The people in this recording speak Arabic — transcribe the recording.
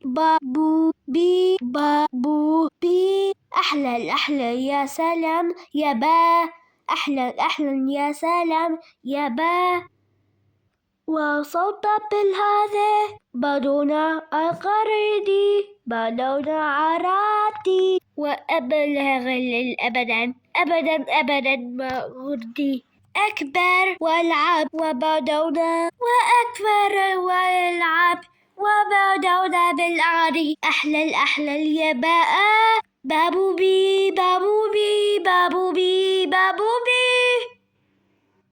بابو بي بابو بي. أحلى أحلى يا سلام يا با. أحلى أحلى يا سلام يا با. وصوت بالهذا بدونا القريدي بدونا عراتي وأبلغ الأبدا أبدا أبدا ما غردي أكبر والعب وبدونا وأكبر والعب وبدونا بالعادي. أحلى الأحلى اليباء بابو بي بابو بي بابو بي بابو